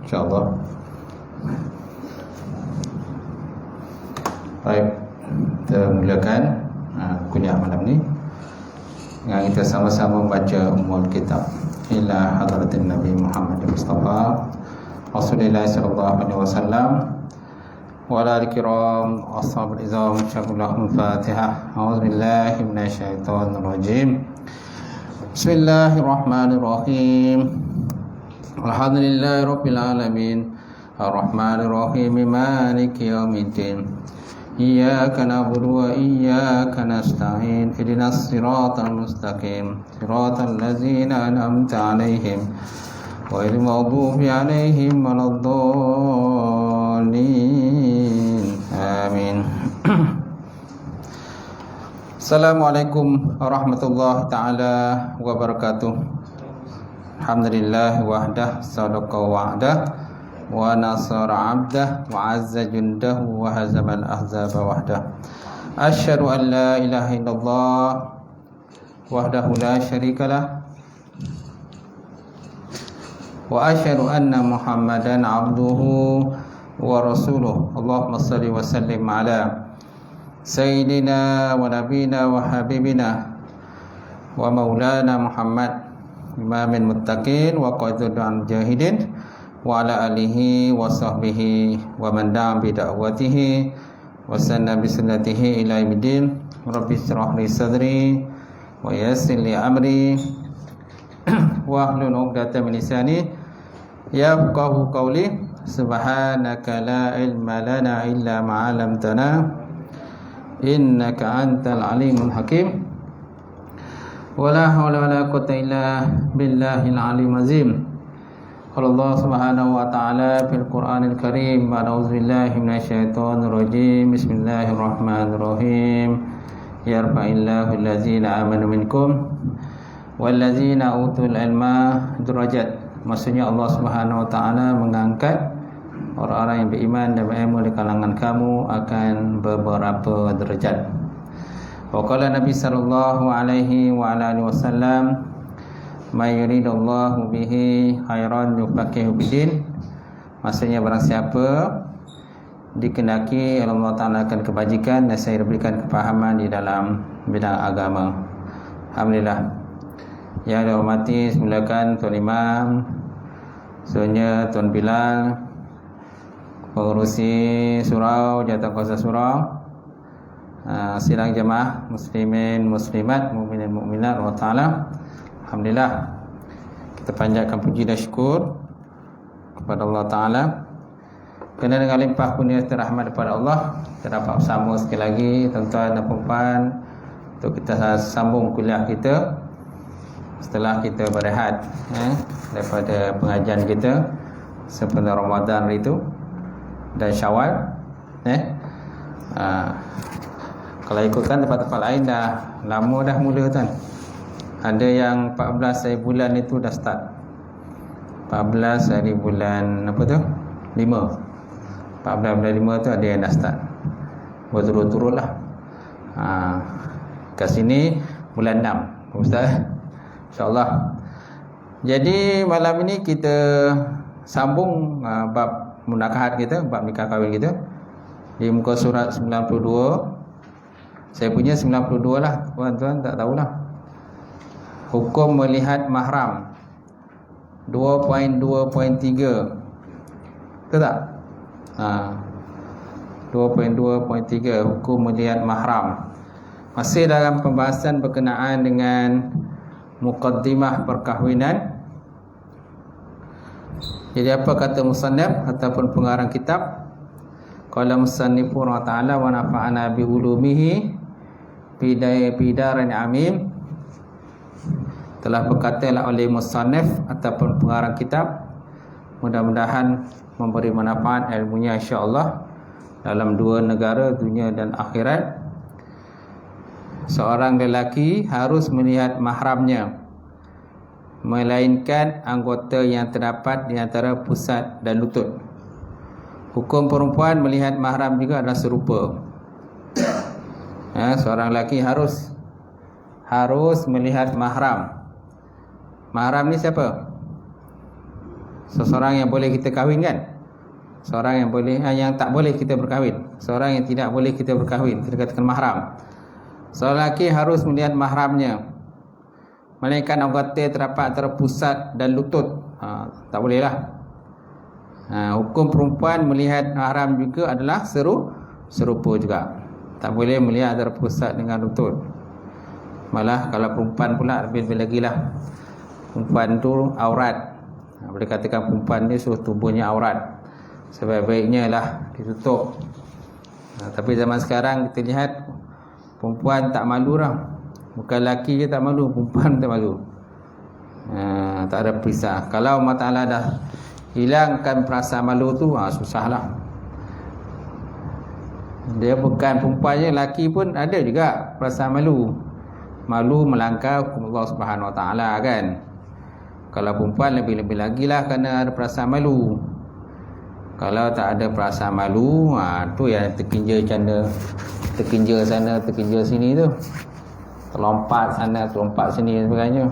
InsyaAllah. Baik, kita mulakan kuliah malam ni yang kita sama-sama membaca Ummul Kitab ila hadratin Nabi Muhammad Mustafa Rasulullah sallallahu alaihi wasallam wa ala al-kiram ashabul izam. Syarul Fatihah. A'udzubillahi minasyaitonir rajim. Bismillahirrahmanirrahim. Alhamdulillahi rabbil alamin. Ar-Rahmanir Rahim. Maliki yaumiddin. Iyyaka na'budu wa iyyaka nasta'in. Ihdinas siratal mustaqim. Siratal ladzina an'amta 'alaihim ghairil maghdubi 'alaihim waladdallin. Amin. Assalamualaikum warahmatullahi taala wabarakatuh. Alhamdulillah wahdah, sadaqa wa'dah, wa nasara 'abdah, wa 'azza jundahu, wa hazamal ahzaba wahdah. Asyhadu an la ilaha illallah wahdahu la syarikalah, wa asyhadu anna Muhammadan 'abduhu wa rasuluh. Allahumma shalli wa sallim ala sayyidina wa nabiyina wa habibina wa maulana Muhammad imamil muttaqin wa qaidul mujahidin wa ala alihi wa sahbihi wa man da'a bi da'watihi wa sanna bi sunnatihi ila yaumiddin. Rabbi shrah li sadri wa yassir li amri wa hlul 'uqdatam min lisani yafqahu qawli. Subhanaka la ilma lana illa ma 'allamtana innaka antal alimul hakim. Wala haula wala quwwata illa billahil aliyyil azim. Qala Allah Subhanahu wa ta'ala fil Qur'anil Karim. A'udzubillahi minasyaitonir rajim. Bismillahirrahmanirrahim. Yarfa'illahu allazina amanu minkum wallazina utul ilma darajat. Maksudnya Allah Subhanahu wa ta'ala mengangkat orang-orang yang beriman dan berilmu di kalangan kamu akan beberapa derajat. Wa qala Nabi sallallahu alaihi wa ala alihi wasallam, may yuridullahu bihi khairan yufaqihu biddin. Maksudnya barang siapa dikehendaki Allah Taala akan kebajikan dan saya berikan kepahaman di dalam bidang agama. Alhamdulillah. Yang dihormati silakan Tuan Imam, sebenarnya Tuan Bilal, pengurusi surau, jawatankuasa surau, sidang jemaah muslimin muslimat, mukminin mukminat wa taala. Alhamdulillah, kita panjatkan puji dan syukur kepada Allah Taala kerana dengan limpah kurnia dan rahmat daripada Allah kita dapat bersama sekali lagi tuan-tuan dan puan untuk kita sambung kuliah kita setelah kita berehat daripada pengajian kita sempena Ramadan itu dan Syawal. Kalau ikutkan tempat-tempat lain dah lama dah mula kan. Ada yang 14 hari bulan itu dah start. 14 hari bulan apa tu? 5. 14 bulan 5 tu ada yang dah start. Berturut-turut lah. Kat sini bulan 6 Ustaz. InsyaAllah. Jadi malam ini kita sambung bab munakahat kita, bab nikah kahwin kita di muka surat 92. Saya punya 92 lah, tuan-tuan tak tahulah. Hukum melihat mahram 2.2.3. Betul tak? 2.2.3 hukum melihat mahram. Masih dalam pembahasan berkenaan dengan muqaddimah perkahwinan. Jadi apa kata musannaf ataupun pengarang kitab? Qala musannifu wa ta'ala wa nafa'ana bi ulumihi bidaran amin. Telah berkatalah oleh musannaf ataupun pengarang kitab, mudah-mudahan memberi manfaat ilmunya insya-Allah dalam dua negara, dunia dan akhirat. Seorang lelaki harus melihat mahramnya, melainkan anggota yang terdapat di antara pusat dan lutut. Hukum perempuan melihat mahram juga adalah serupa. Seorang lelaki harus melihat mahram. Mahram ni siapa? seseorang yang boleh kita kahwinkan, seorang yang boleh yang tak boleh kita berkahwin, seorang yang tidak boleh kita berkahwin, kita katakan mahram. Seorang lelaki harus melihat mahramnya, melainkan anggota terdapat antara pusat dan lutut. Tak boleh lah. Hukum perempuan melihat mahram juga adalah serupa juga. Tak boleh melihat antara pusat dengan lutut. Malah kalau perempuan pula lebih-lebih lagi lah. Perempuan tu aurat. Boleh katakan perempuan ni seluruh tubuhnya aurat. Sebaik-baiknya lah ditutup. Tapi zaman sekarang kita lihat perempuan tak malu lah. Bukan lelaki je tak malu, perempuan tak malu. Tak ada perisah. Kalau Allah Ta'ala dah hilangkan perasaan malu tu, susahlah. Dia bukan perempuan je, lelaki pun ada juga perasaan malu. Malu melanggar hukum Allah Subhanahu Wa Ta'ala kan. Kalau perempuan lebih-lebih lagi lah kerana ada perasaan malu. Kalau tak ada perasaan malu, tu yang terkinja canda, terkinja sana, terkinja sini tu, terlompat sana, terlompat sini dan sebagainya.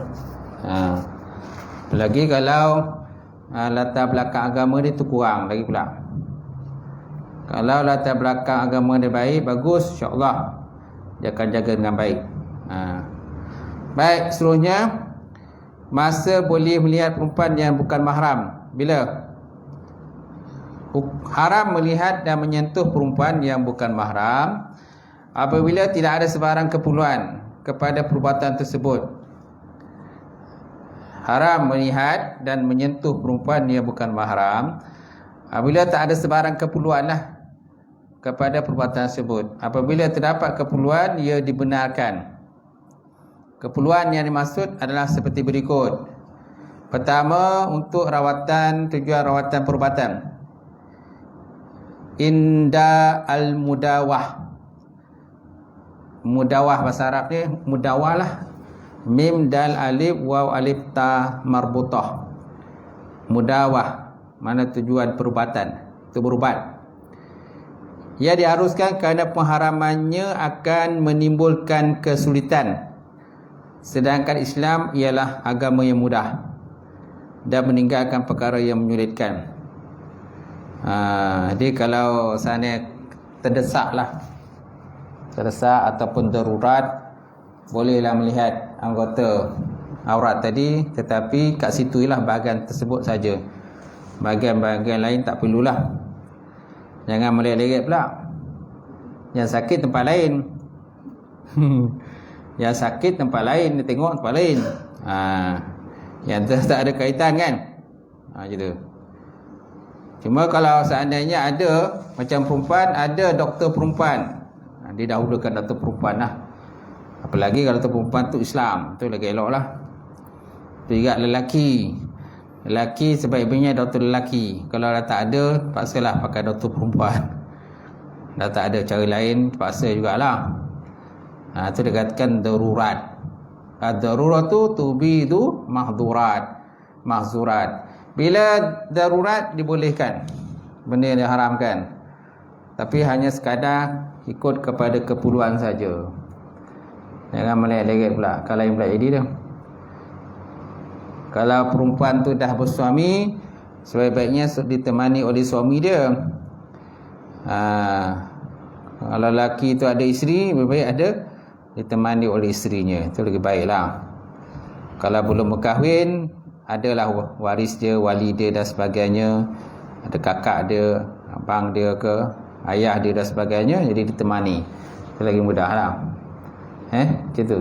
Lagi kalau latar belakang agama dia tu kurang lagi pula. Kalau latar belakang agama dia baik, bagus, insya-Allah dia akan jaga dengan baik. Baik, seterusnya, masa boleh melihat perempuan yang bukan mahram. Bila? Haram melihat dan menyentuh perempuan yang bukan mahram apabila tidak ada sebarang keperluan kepada perbuatan tersebut. Haram melihat dan menyentuh perempuan yang bukan mahram apabila tak ada sebarang keperluan lah kepada perbuatan tersebut. Apabila terdapat keperluan, ia dibenarkan. Keperluan yang dimaksud adalah seperti berikut. Pertama, untuk rawatan, tujuan rawatan perubatan. Inda al-mudawah. Mudawah bahasa Arab ni mudawah lah. Mim dal alif waw alif ta marbutah. Mudawah mana tujuan perubatan, itu berubat. Ia diharuskan kerana pengharamannya akan menimbulkan kesulitan. Sedangkan Islam ialah agama yang mudah dan meninggalkan perkara yang menyulitkan. Jadi kalau sana terdesak ataupun darurat, bolehlah melihat anggota aurat tadi, tetapi kat situ ialah bahagian tersebut saja. Bahagian-bahagian lain tak perlulah. Jangan melihat-lihat pula. Yang sakit tempat lain. Yang sakit tempat lain, dia tengok tempat lain. Yang tak ada kaitan kan. Gitu. Cuma kalau seandainya ada, macam perempuan, ada doktor perempuan, dia dahulukan doktor perempuan lah. Apalagi kalau doktor perempuan tu Islam, tu lagi elok lah. Tu juga lelaki. Lelaki sebaik-baiknya doktor lelaki. Kalau dah tak ada, paksalah pakai doktor perempuan. Dah tak ada cara lain, paksa jugalah. Itu dikatakan darurat. Darurat tu tubidu mahzurat. Bila darurat dibolehkan, benda yang diharamkan, tapi hanya sekadar ikut kepada keperluan saja. Jangan melihat-lihat pula. Kalau yang pula jadi dah. Kalau perempuan tu dah bersuami, sebaik-baiknya ditemani oleh suami dia. Kalau lelaki tu ada isteri, lebih baik ada ditemani oleh isterinya. Itu lebih baiklah. Kalau belum berkahwin, adalah waris dia, wali dia dan sebagainya. Ada kakak dia, abang dia ke, ayah dia dan sebagainya, jadi ditemani. Itu lagi mudahlah. Macam tu.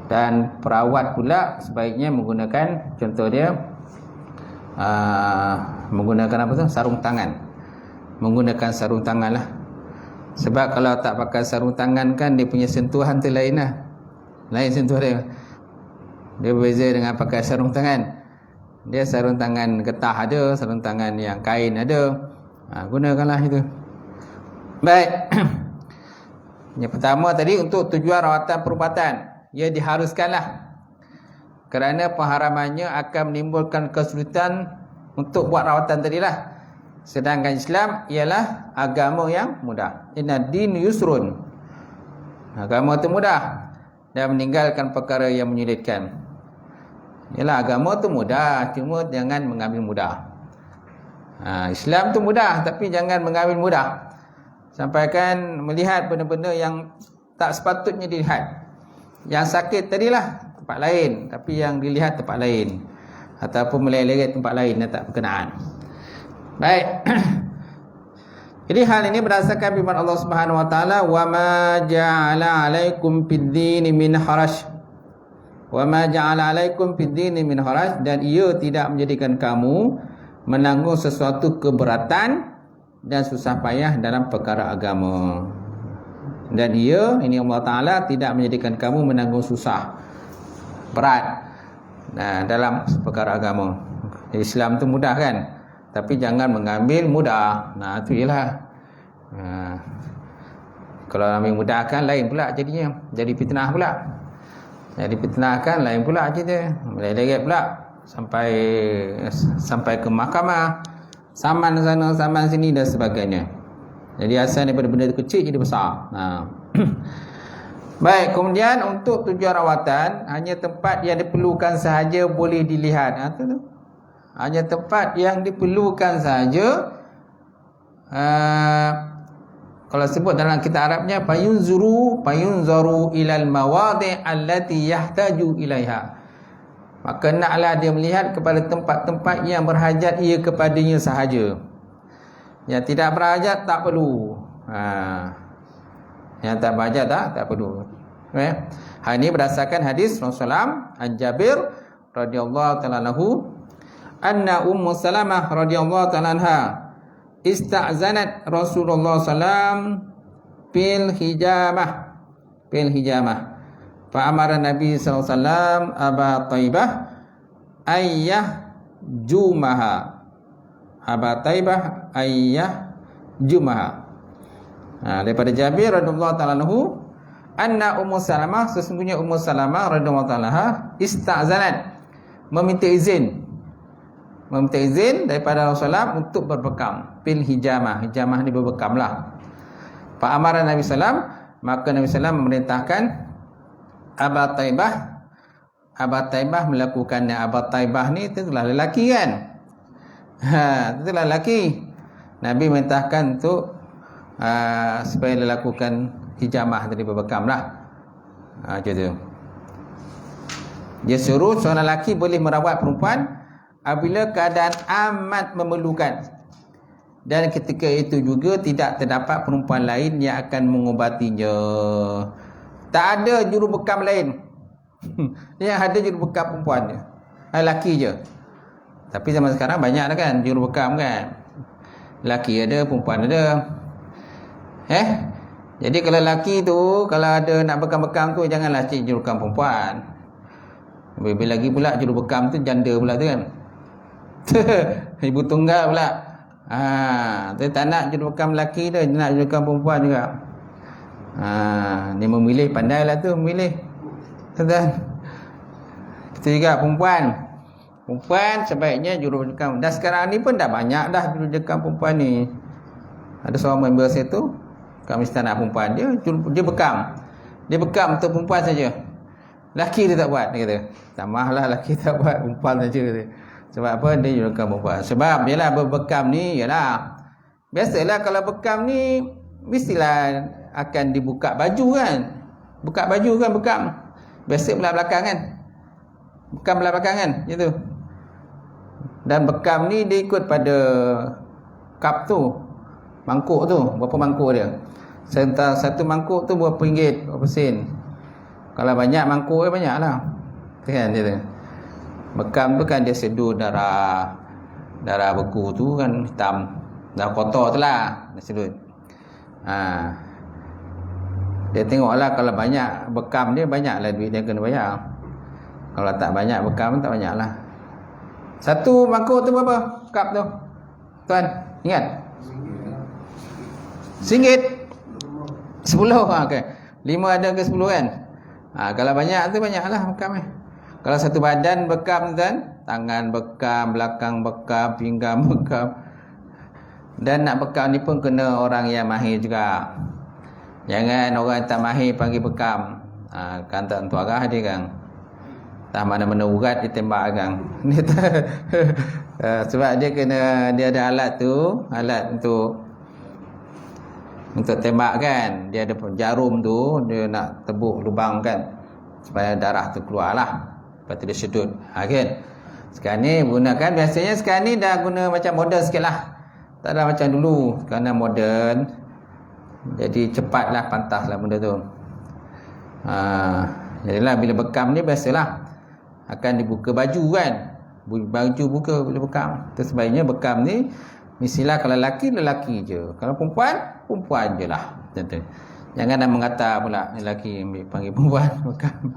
Dan perawat pula sebaiknya menggunakan, contoh dia menggunakan apa tu? Sarung tangan. Menggunakan sarung tangan lah. Sebab kalau tak pakai sarung tangan kan, dia punya sentuhan tu lain lah. Lain sentuhan dia. Dia berbeza dengan pakai sarung tangan. Dia sarung tangan getah ada, sarung tangan yang kain ada. Gunakanlah itu. Baik. Yang pertama tadi untuk tujuan rawatan perubatan, ia diharuskanlah kerana pengharamannya akan menimbulkan kesulitan untuk buat rawatan tadilah. Sedangkan Islam ialah agama yang mudah. Inna din yusrun. Agama itu mudah dan meninggalkan perkara yang menyulitkan. Yalah, agama tu mudah, cuma jangan mengambil mudah. Islam tu mudah, tapi jangan mengambil mudah. Sampaikan melihat benda-benda yang tak sepatutnya dilihat. Yang sakit tadilah tempat lain, tapi yang dilihat tempat lain, ataupun meleret tempat lain yang tak berkenaan. Baik. Jadi hal ini berdasarkan firman Allah Subhanahu wa taala, "Wa ma ja'ala 'alaikum fid-dini min haraj." Wa ma ja'ala 'alaikum fid-dini min haraj, dan ia tidak menjadikan kamu menanggung sesuatu keberatan dan susah payah dalam perkara agama. Dan ia, ini Allah Ta'ala, tidak menjadikan kamu menanggung susah berat dalam perkara agama. Islam tu mudah kan, tapi jangan mengambil mudah. Itu ialah kalau ambil mudah kan lain pula jadinya, jadi fitnah pula. Jadi fitnah kan lain pula cerita, meleret pula sampai ke mahkamah, saman sana saman sini dan sebagainya. Jadi asal daripada benda kecil jadi besar. Baik, kemudian untuk tujuan rawatan, hanya tempat yang diperlukan sahaja boleh dilihat. Hanya tempat yang diperlukan sahaja. Kalau sebut dalam kitab Arabnya, payunzaru ilal mawadi' allati yahtaju ilaiha. Maka naklah dia melihat kepada tempat-tempat yang berhajat ia kepadanya sahaja. Yang tidak berhajat tak perlu. Yang tak berhajat tak perlu. Hal ini berdasarkan hadis Rasulullah an Jabir radhiyallahu ta'ala anhu, anna Ummu Salamah radhiyallahu ta'ala anha ista'zanat Rasulullah sallam fil hijamah. Fa amara Nabi sallallahu alaihi wasallam Aba Taibah ayyah jumaha. Daripada Jabir radhiyallahu ta'ala anhu, anna Ummu Salamah, sesungguhnya Ummu Salamah radhiyallahu ta'ala ista'zanat, meminta izin daripada Rasulullah untuk berbekam fil hijamah. Hijamah ni berbekamlah. Fa amara Nabi sallam, maka Nabi sallam memerintahkan Aba Taibah melakukannya. Aba Taibah ni itu adalah lelaki kan. Itulah lelaki. Nabi memerintahkan untuk supaya dilakukan hijamah tadi, berbekamlah. Macam tu. Dia suruh seorang lelaki boleh merawat perempuan apabila keadaan amat memerlukan, dan ketika itu juga tidak terdapat perempuan lain yang akan mengubatinya. Tak ada juru bekam lain. Yang ada juru bekam perempuan je, lelaki je. Tapi zaman sekarang banyak dah kan juru bekam kan. Lelaki ada, perempuan ada. Jadi kalau lelaki tu, kalau ada nak bekam-bekam tu, janganlah cik juru bekam perempuan. Lebih lagi pula juru bekam tu janda pula tu kan. Ibu tunggal pula. Dia tak nak juru bekam lelaki tu, dia nak juru bekam perempuan juga. Dia memilih, pandailah tu memilih. Tuan-tuan. Kita juga perempuan sebaiknya juru bekam. Dan sekarang ni pun dah banyak dah juru bekam perempuan ni. Ada seorang member saya tu, kat istana perempuan, dia bekam. Dia bekam untuk perempuan saja. Laki dia tak buat, dia kata. Tamahlah laki tak buat, perempuan saja kata. Sebab apa? Dia juru bekam perempuan. Sebab yalah berbekam ni, yalah, biasalah kalau bekam ni mestilah akan dibuka baju kan. Buka baju kan bekam. Biasa belah belakang kan. Bekam belah belakang kan, gitu. Dan bekam ni dia ikut pada cup tu, mangkuk tu, berapa mangkuk dia. Satu mangkuk tu berapa ringgit, berapa sen. Kalau banyak mangkuk banyak lah kan dia tu. Bekam tu kan dia seduh darah beku tu kan, hitam, darah kotor tu lah dia seduh. Dia tengoklah kalau banyak bekam dia, banyaklah duit dia kena bayar. Kalau tak banyak bekam tak banyak lah. Satu mangkuk tu berapa? Cup tu tuan, ingat? RM1? 10. Okay. 5 ada ke 10 kan? Kalau banyak tu banyaklah bekam ni. Kalau satu badan bekam tuan, tangan bekam, belakang bekam, pinggang bekam. Dan nak bekam ni pun kena orang yang mahir juga. Jangan orang tak mahir panggil bekam. Kan tak tuarah dia kan. Tak mana-mana urat dia tembak agang. Sebab dia ada alat untuk tembak kan. Dia ada jarum tu, dia nak tebuk lubang kan, supaya darah tu keluar lah. Lepas tu dia sedut. Kan? Sekarang ni biasanya sekarang ni dah guna macam moden sikit lah. Tak ada macam dulu. Kerana moden, jadi cepatlah, pantaslah benda tu. Jadilah bila bekam ni biasalah akan dibuka baju kan. Baju buka bila bekam. Itu sebaiknya bekam ni mestilah kalau lelaki je. Kalau perempuan je lah. Macam tu. Jangan nak mengata pula lelaki panggil perempuan bekam.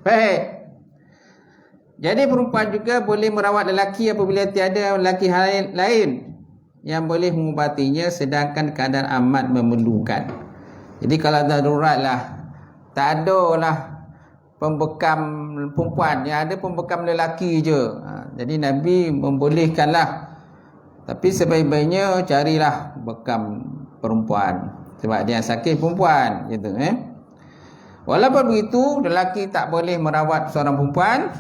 Baik. Jadi perempuan juga boleh merawat lelaki apabila tiada lelaki lain yang boleh mengubatinya sedangkan keadaan amat memerlukan. Jadi kalau darurat lah, tak ada lah pembekam perempuan, yang ada pembekam lelaki je. Jadi Nabi membolehkanlah. Tapi sebaik-baiknya carilah bekam perempuan, sebab dia yang sakit perempuan gitu. Walaupun begitu, lelaki tak boleh merawat seorang perempuan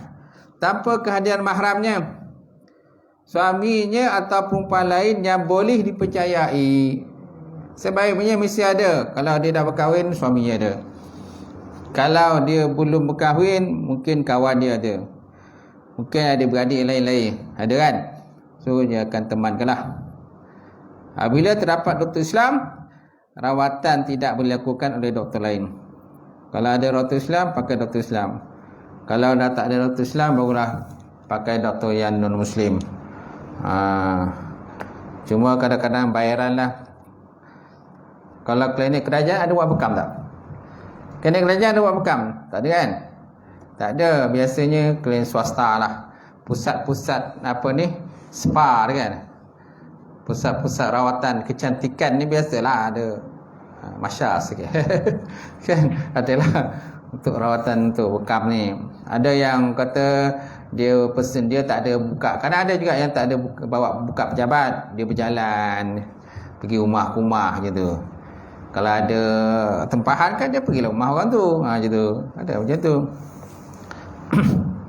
tanpa kehadiran mahramnya, suaminya atau perempuan lain yang boleh dipercayai. Sebaiknya mesti ada. Kalau dia dah berkahwin, suaminya ada. Kalau dia belum berkahwin, mungkin kawan dia ada. Mungkin ada beradik lain-lain. Ada kan? So dia akan temankanlah. Apabila terdapat doktor Islam, rawatan tidak boleh dilakukan oleh doktor lain. Kalau ada doktor Islam, pakai doktor Islam. Kalau dah tak ada doktor Islam, barulah pakai doktor yang non-Muslim. Cuma kadang-kadang bayaran lah. Kalau klinik kerajaan ada buat bekam tak? Klinik kerajaan ada buat bekam? Tak ada kan? Tak ada. Biasanya klinik swasta lah. Pusat-pusat spa kan? Pusat-pusat rawatan kecantikan ni biasalah ada masyarakat sikit. Kan? Adalah untuk rawatan untuk bekam ni. Ada yang kata dia pesen, dia tak ada buka. Kadang ada juga yang tak ada bawa buka pejabat. Dia berjalan pergi rumah-rumah gitu. Kalau ada tempahan kan dia pergi rumah orang tu. Gitu. Ada macam tu.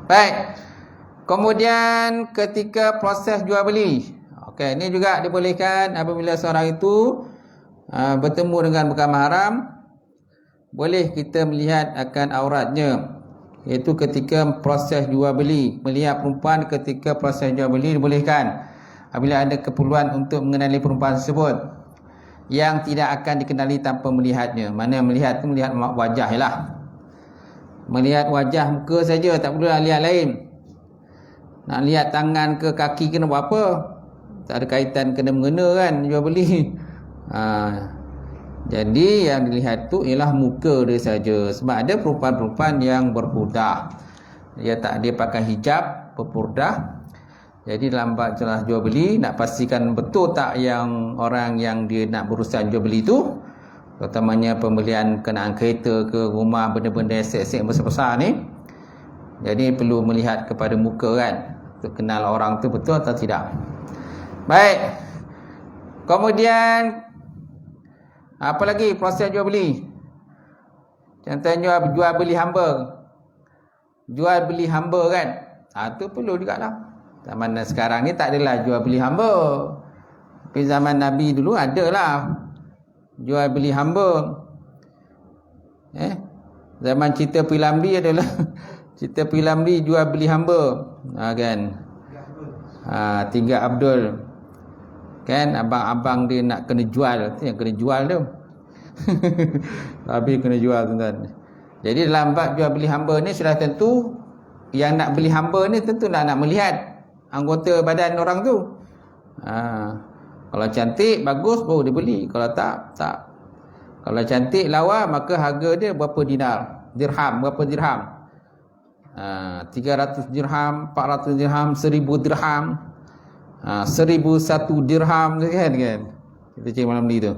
Baik. Kemudian ketika proses jual beli. Okey, ini juga dibolehkan apabila seorang itu bertemu dengan bukan mahram, boleh kita melihat akan auratnya. Iaitu ketika proses jual beli. Melihat perempuan ketika proses jual beli dibolehkan apabila ada keperluan untuk mengenali perempuan tersebut yang tidak akan dikenali tanpa melihatnya. Mana melihat tu melihat wajah lah. Melihat wajah muka saja, tak perlu lihat lain. Nak lihat tangan ke kaki kena buat apa? Tak ada kaitan kena-mengena kan jual beli. Jadi yang dilihat tu ialah muka dia saja. Sebab ada perempuan-perempuan yang berpurdah. Dia pakai hijab, berpurdah. Jadi dalam jelas jual beli, nak pastikan betul tak yang orang yang dia nak berurusan jual beli tu, terutamanya pembelian kenaan kereta ke rumah, benda-benda aset-aset besar-besar ni. Jadi perlu melihat kepada muka kan, untuk kenal orang tu betul atau tidak. Baik. Kemudian apa lagi proses jual beli? Contohnya jual beli hamba. Jual beli hamba kan? Itu perlu jugalah. Zaman sekarang ni tak adalah jual beli hamba. Tapi zaman Nabi dulu adalah jual beli hamba. Zaman cerita Pilamli adalah cerita Pilamli jual beli hamba. Kan? Tiga Abdul. Kan abang-abang dia nak kena jual. Itu yang kena jual tu. Nabi kena jual tuan-tuan. Jadi dalam bab jual beli hamba ni sudah tentu yang nak beli hamba ni tentu nak melihat anggota badan orang tu. Kalau cantik bagus baru dia beli. Kalau tak. Kalau cantik lawa maka harga dia berapa dirham, berapa dirham? 300 dirham, 400 dirham, 1000 dirham, 1001 dirham kan. Kita cari malam ni tu.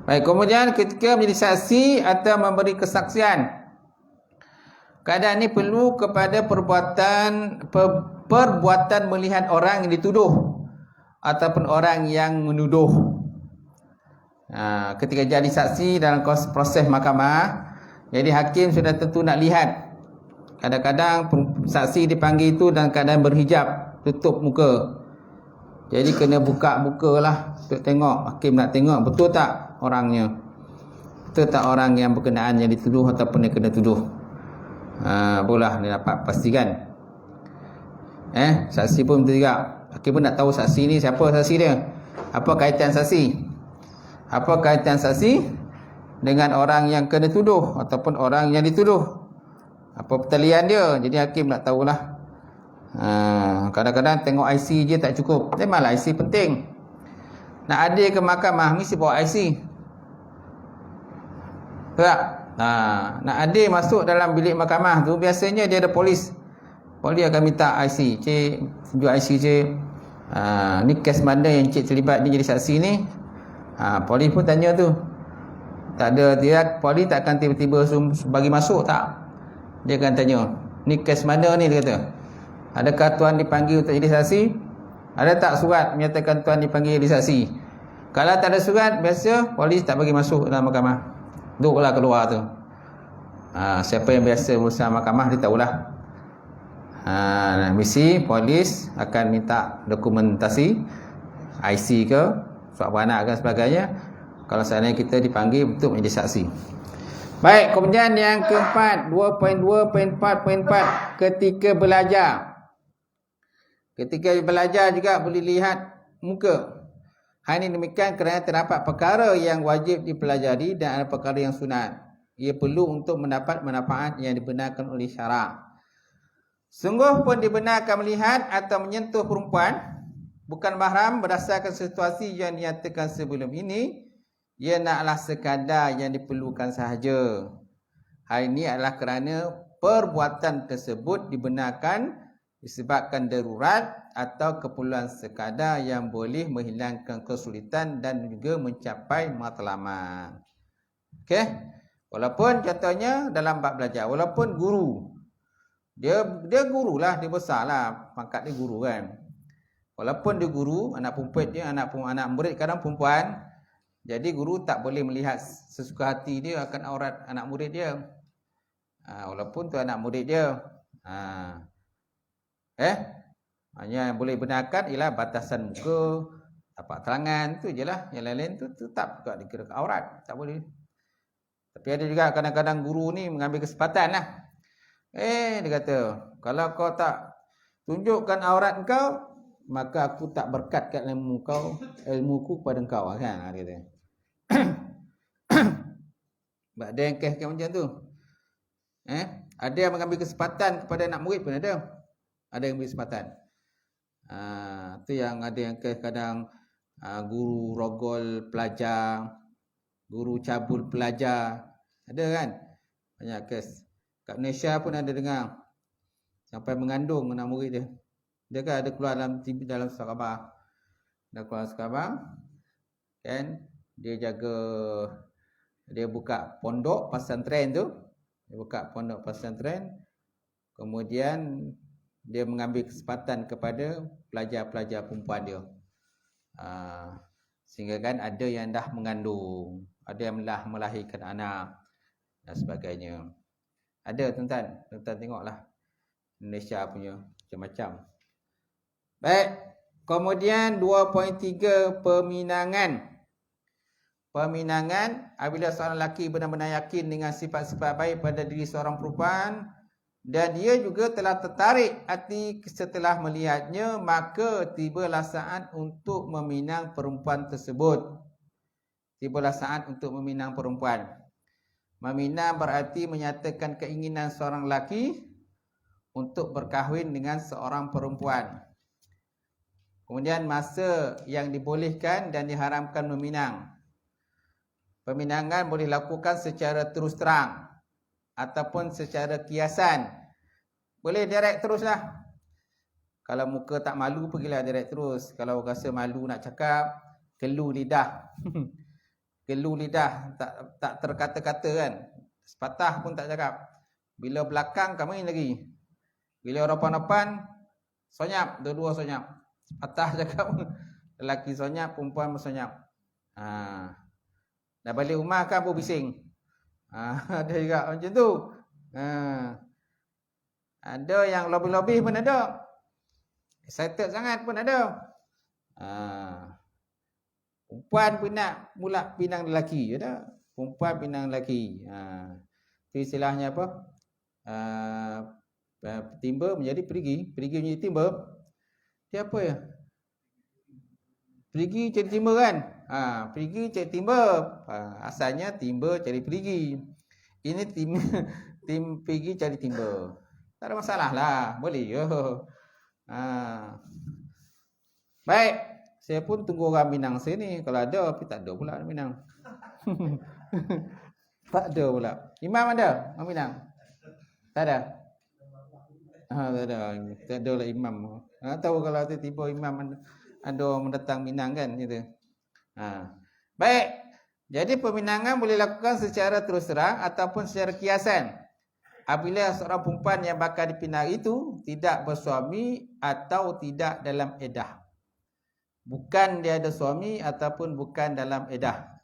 Baik, kemudian ketika menjadi saksi atau memberi kesaksian, keadaan ini perlu kepada perbuatan melihat orang yang dituduh ataupun orang yang menuduh. Ketika jadi saksi dalam proses mahkamah, jadi hakim sudah tentu nak lihat Kadang-kadang saksi dipanggil itu dalam keadaan berhijab, tutup muka. Jadi kena buka-buka lah untuk tengok, hakim nak tengok betul tak orangnya, betul tak orang yang berkenaan yang dituduh ataupun yang kena tuduh. Boleh dia dapat pastikan. Saksi pun betul juga. Hakim pun nak tahu saksi ni siapa saksi dia, apa kaitan saksi, apa kaitan saksi dengan orang yang kena tuduh ataupun orang yang dituduh, apa pertalian dia. Jadi hakim nak tahulah. Kadang-kadang tengok IC je tak cukup. Memanglah IC penting. Nak adil ke mahkamah mesti bawa IC. Tak? Nak adil masuk dalam bilik mahkamah tu biasanya dia ada polis. Polis akan minta IC. Cik, tunjuk IC cik. Ni kes mana yang cik terlibat ni jadi saksi ni. Polis pun tanya tu. Tak ada dia, polis tak akan tiba-tiba bagi masuk tak. Dia akan tanya, ni kes mana ni, dia kata. Adakah tuan dipanggil untuk jadi saksi? Ada tak surat menyatakan tuan dipanggil jadi saksi? Kalau tak ada surat, biasa polis tak bagi masuk dalam mahkamah. Duduklah keluar tu. Siapa yang biasa berusaha mahkamah dia tahulah. Misi polis akan minta dokumentasi IC ke, surat beranak ke sebagainya. Kalau seandainya kita dipanggil untuk menjadi saksi. Baik, kemudian yang keempat, 2.2.4.4, ketika belajar. Ketika belajar juga boleh lihat muka. Hal ini demikian kerana terdapat perkara yang wajib dipelajari dan ada perkara yang sunat. Ia perlu untuk mendapat manfaat yang dibenarkan oleh syarak. Sungguh pun dibenarkan melihat atau menyentuh perempuan bukan mahram berdasarkan situasi yang dinyatakan sebelum ini. Ia naklah sekadar yang diperlukan sahaja. Hal ini adalah kerana perbuatan tersebut dibenarkan disebabkan darurat atau keperluan sekadar yang boleh menghilangkan kesulitan dan juga mencapai matlamat. Okey. Walaupun contohnya dalam bab belajar, walaupun guru dia gurulah, dia besarlah, pangkat dia guru kan. Walaupun dia guru, anak perempuan dia, anak murid kadang perempuan. Jadi guru tak boleh melihat sesuka hati dia akan aurat anak murid dia. Walaupun tu anak murid dia. Hanya yang boleh benarkan ialah batasan muka, tapak tangan, tu je lah. Yang lain-lain tu tetap juga dikira aurat, tak boleh. Tapi ada juga kadang-kadang guru ni mengambil kesempatan lah. Dia kata, kalau kau tak tunjukkan aurat kau, maka aku tak berkatkan ilmuku kepada kau kan, dia kata. Ada yang kes macam tu. Ada yang mengambil kesempatan kepada anak murid pun ada. Ada yang ambil kesempatan. Tu yang ada yang kadang guru rogol pelajar, guru cabul pelajar. Ada kan? Banyak kes. Kat Malaysia pun ada dengar. Sampai mengandung anak murid dia. Dia kan ada keluar dalam TV, dalam surat khabar. Dah keluar surat khabar. Kan? Dia jaga, dia buka pondok pesantren tu. Dia buka pondok pesantren. Kemudian dia mengambil kesempatan kepada pelajar-pelajar perempuan dia. Sehingga kan ada yang dah mengandung, ada yang dah melahirkan anak dan sebagainya. Ada tuan-tuan tengoklah Malaysia punya macam-macam. Baik, kemudian 2.3 peminangan. Peminangan apabila seorang lelaki benar-benar yakin dengan sifat-sifat baik pada diri seorang perempuan dan dia juga telah tertarik hati setelah melihatnya, maka tibalah saat untuk meminang perempuan tersebut. Tibalah saat untuk meminang perempuan. Meminang berarti menyatakan keinginan seorang lelaki untuk berkahwin dengan seorang perempuan. Kemudian masa yang dibolehkan dan diharamkan meminang. Peminangan boleh dilakukan secara terus terang ataupun secara kiasan. Boleh direct teruslah. Kalau muka tak malu, pergilah direct terus. Kalau rasa malu nak cakap, gelu lidah. Gelu lidah, tak terkata-kata kan. Sepatah pun tak cakap. Bila belakang, kamu lagi. Bila hadapan, sonyap, dua-dua sonyap. Sepatah cakap, lelaki sonyap, perempuan bersonyap. Dah balik rumah kan pun bising. Ada juga macam tu. Ada yang lebih-lebih pun ada. Excited sangat pun ada. Perempuan pun nak mula pinang lelaki, ada. Perempuan pinang lelaki. Itu istilahnya apa? Timba menjadi perigi menjadi timba. Dia apa ya? Perigi jadi timba kan? Perigi jadi timba. Asalnya timba jadi perigi. Ini tim pergi jadi timba. Tak ada masalah lah, boleh je. Baik, saya pun tunggu orang Minang sini. Kalau ada, tapi tak ada pula orang Minang. Tak ada pula. Imam ada orang Minang? Tak ada? Tak ada. Tak ada lah imam. Tahu kalau tiba-tiba imam ada orang datang Minang kan gitu. Baik. Jadi peminangan boleh lakukan secara terus terang ataupun secara kiasan. Apabila seorang perempuan yang bakal dipinang itu tidak bersuami atau tidak dalam edah. Bukan dia ada suami ataupun bukan dalam edah.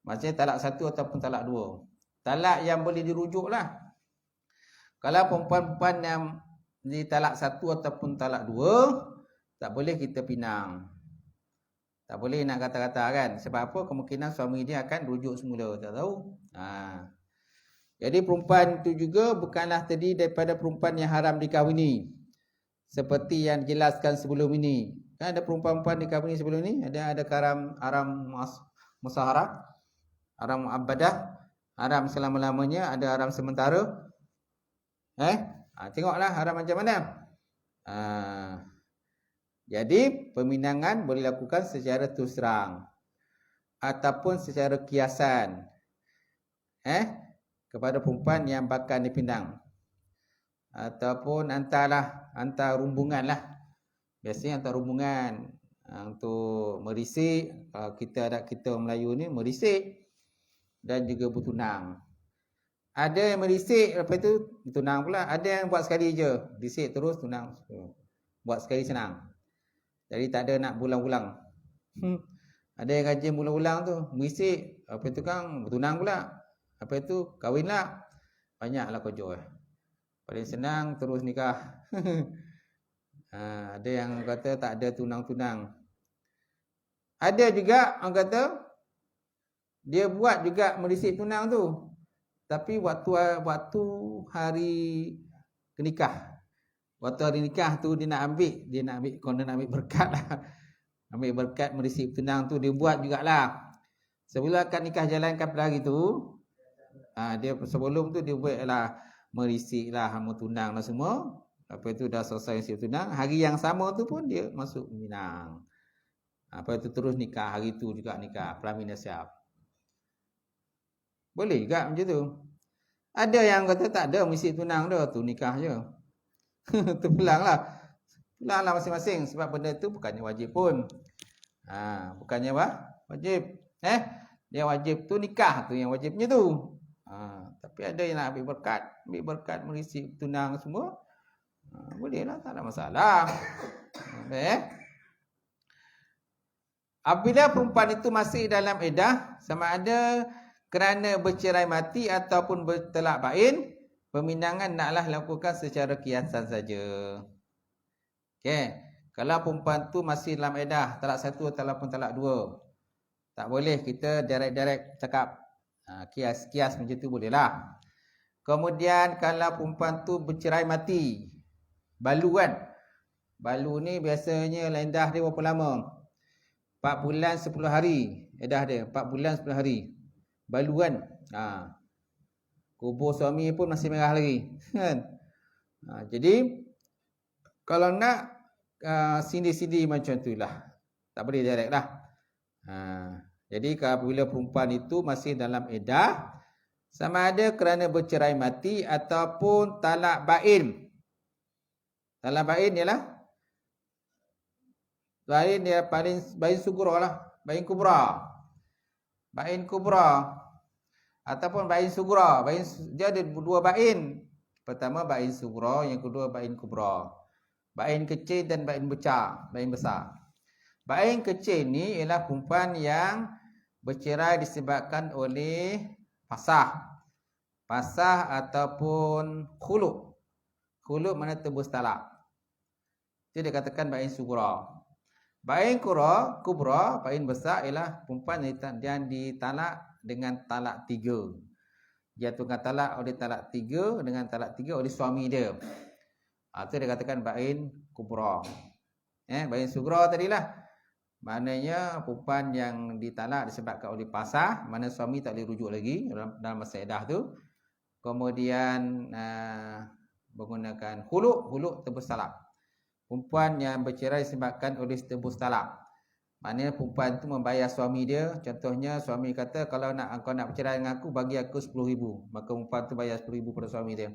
Maksudnya talak satu ataupun talak dua. Talak yang boleh dirujuk lah. Kalau perempuan-perempuan yang ditalak satu ataupun talak dua, tak boleh kita pinang. Tak boleh nak kata-kata kan. Sebab apa? Kemungkinan suami dia akan rujuk semula. Tak tahu. Jadi perempuan itu juga bukanlah terdiri daripada perempuan yang haram dikahwini. Seperti yang dijelaskan sebelum ini. Kan ada perempuan-perempuan dikahwini sebelum ini. Ada haram musaharah, haram abadah, haram selama-lamanya, ada haram sementara. Tengoklah haram macam mana. Jadi peminangan boleh dilakukan secara terus terang ataupun secara kiasan kepada perempuan yang bakal dipinang, ataupun antar rumbungan lah. Biasanya antar rumbungan untuk merisik. Kita Melayu ni merisik dan juga bertunang. Ada yang merisik lepas tu bertunang pula. Ada yang buat sekali je, risik terus tunang. Buat sekali senang. Jadi tak ada nak ulang-ulang. Ada yang kajian ulang-ulang tu, merisik, apa tu kan bertunang pula. Apa tu kahwinlah. Banyaklah kerja. Paling senang terus nikah. Ada yang kata tak ada tunang-tunang. Ada juga orang kata dia buat juga merisik tunang tu. Tapi waktu hari nikah. Waktu hari nikah tu dia nak ambil konon nak ambil berkat lah. Ambil berkat merisik tunang tu dia buat jugalah. Sebelum akad nikah jalankan pada hari tu, dia sebelum tu dia buatlah merisik lah, tunang lah semua. Lepas tu dah selesai merisik tunang, hari yang sama tu pun dia masuk minang. Lepas tu terus nikah, hari tu juga nikah, pelamin dah siap. Boleh juga macam tu. Ada yang kata tak ada merisik tunang dah, tu nikah je. Tu pulanglah masing-masing. Sebab benda tu bukannya wajib pun. Bukannya wajib. Dia wajib tu nikah tu yang wajibnya tu. Tapi ada yang nak ambil berkat merisik tunang semua. Boleh lah, tak ada masalah. Apabila perempuan itu masih dalam edah, sama ada kerana bercerai mati ataupun bertelak bain, peminangan naklah lakukan secara kiasan saja. Kalau perempuan tu masih dalam edah, talak satu ataupun talak dua, tak boleh kita direct cakap. Kias macam tu bolehlah. Kemudian kalau perempuan tu bercerai mati, balu kan. Balu ni biasanya edah dia berapa lama? 4 bulan 10 hari. Edah dia 4 bulan 10 hari. Balu kan. Kubur suami pun masih merah lagi kan. Jadi kalau nak sindi-sindi macam itulah. Tak boleh direct lah. Jadi apabila perempuan itu masih dalam edah, sama ada kerana bercerai mati ataupun talak bain. Talak bain ialah bain dia paling bain sugra lah, bain kubra. Bain kubra ataupun bain sugra. Dia ada dua bain. Pertama bain sugra, yang kedua bain kubra. Bain kecil dan bain besar, Bain kecil ni ialah perempuan yang bercerai disebabkan oleh pasah ataupun khulu'. Khulu' mana tebus talak. Itu dia katakan bain sughra. Bain kubra, bain besar ialah perempuan yang ditalak dengan talak 3. Jatuhkan talak oleh talak 3 dengan talak 3 oleh suami dia. Itu dia katakan bain kubra. Bain sughra tadilah. Maknanya perempuan yang ditalak disebabkan oleh pasah, mana suami tak boleh rujuk lagi dalam masa iddah tu. Kemudian menggunakan huluk tebus talak. Perempuan yang bercerai disebabkan oleh tebus talak. Maknanya perempuan tu membayar suami dia. Contohnya suami kata, kalau kau nak bercerai dengan aku, bagi aku 10,000. Maka perempuan tu bayar 10,000 pada suami dia.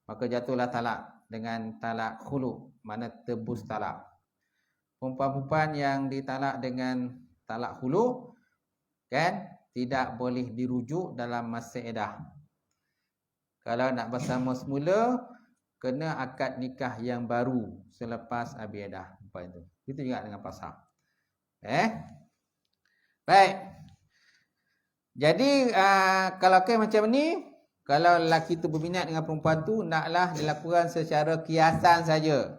Maka jatuhlah talak dengan talak huluk, mana tebus talak. Perempuan-perempuan yang ditalak dengan talak huluk kan tidak boleh dirujuk dalam masa iddah. Kalau nak bersama semula, kena akad nikah yang baru selepas habis iddah perempuan itu. Itu juga dengan pasal. Baik. Jadi kalau macam ni, kalau lelaki tu berminat dengan perempuan tu, naklah dilakukan secara kiasan saja.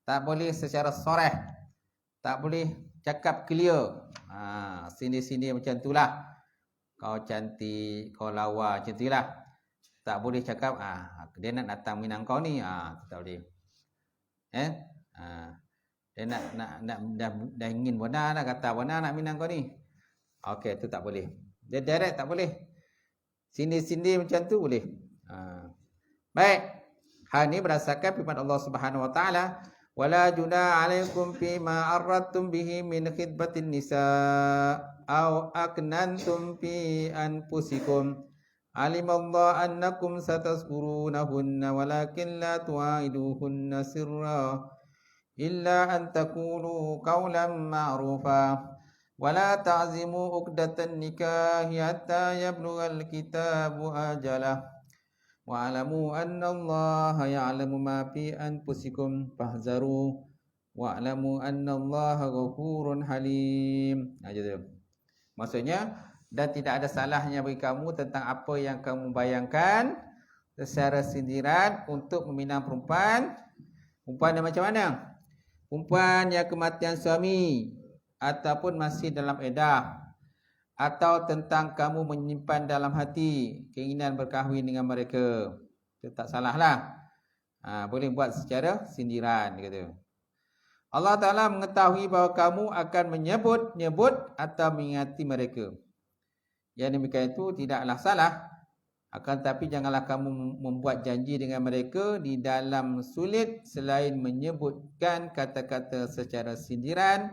Tak boleh secara soreh. Tak boleh cakap clear. Sini-sini macam itulah. Kau cantik, kau lawa, macam itulah. Tak boleh cakap, dia nak datang minang kau ni. Tak boleh. Dia dah ingin benar dah, kata benar nak minang kau ni. Okey, tu tak boleh. Dia direct tak boleh. Sini-sini macam tu boleh. Baik. Hal ni berdasarkan firman Allah Subhanahu Wa Taala, wala junah alaikum fima arradtum bihi min khidbatin nisa aw aknantum fi anfusikum alimallahu annakum satazkurunahunna walakin la tu'iduhunna sirra illa an taqulu qawlan ma'rufa wala ta'zimu uqdatan nikahi hatta yablughal kitabu ajalah wa'lamu annallaha ya'lamu ma fi anfusikum fahzaru wa'lamu annallaha ghafurun halim. Maksudnya, dan tidak ada salahnya bagi kamu tentang apa yang kamu bayangkan secara sindiran untuk meminang perempuan. Perempuan yang macam mana? Perempuan yang kematian suami ataupun masih dalam iddah, atau tentang kamu menyimpan dalam hati keinginan berkahwin dengan mereka. Itu tak salahlah. Boleh buat secara sindiran, kata. Allah Ta'ala mengetahui bahawa kamu akan menyebut atau mengingati mereka. Yang demikian itu tidaklah salah. Akan tetapi janganlah kamu membuat janji dengan mereka di dalam sulit selain menyebutkan kata-kata secara sindiran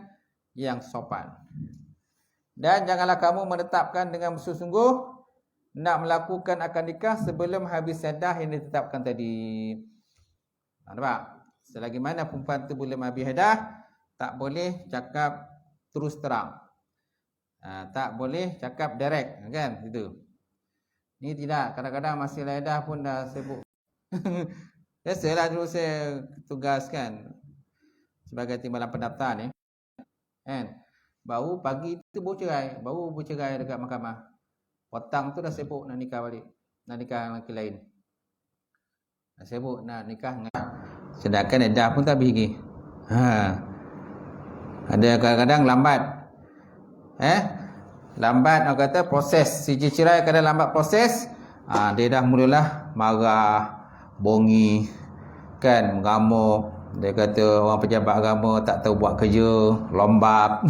yang sopan. Dan janganlah kamu menetapkan dengan bersungguh-sungguh nak melakukan akad nikah sebelum habis iddah yang ditetapkan tadi. Nampak? Selagi mana perempuan tu belum habis iddah, tak boleh cakap terus terang. Tak boleh cakap direct, kan? Itu. Ni tidak, kadang-kadang masih iddah pun dah sibuk. Biasalah dulu saya tugaskan sebagai timbalan pendaftar ni. Kan? Baru pagi tu baru bercerai dekat mahkamah. Petang tu dah sibuk nak nikah balik. Nak nikah dengan lelaki lain. Dah sibuk nak nikah dengan, sedangkan iddah pun tak habis lagi. Ada kadang-kadang lambat. Lambat orang kata proses. Si cerai kadang lambat proses. Dia dah mulalah marah, bongi, kan, mengamuk. Dia kata orang pejabat agama tak tahu buat kerja, lembab.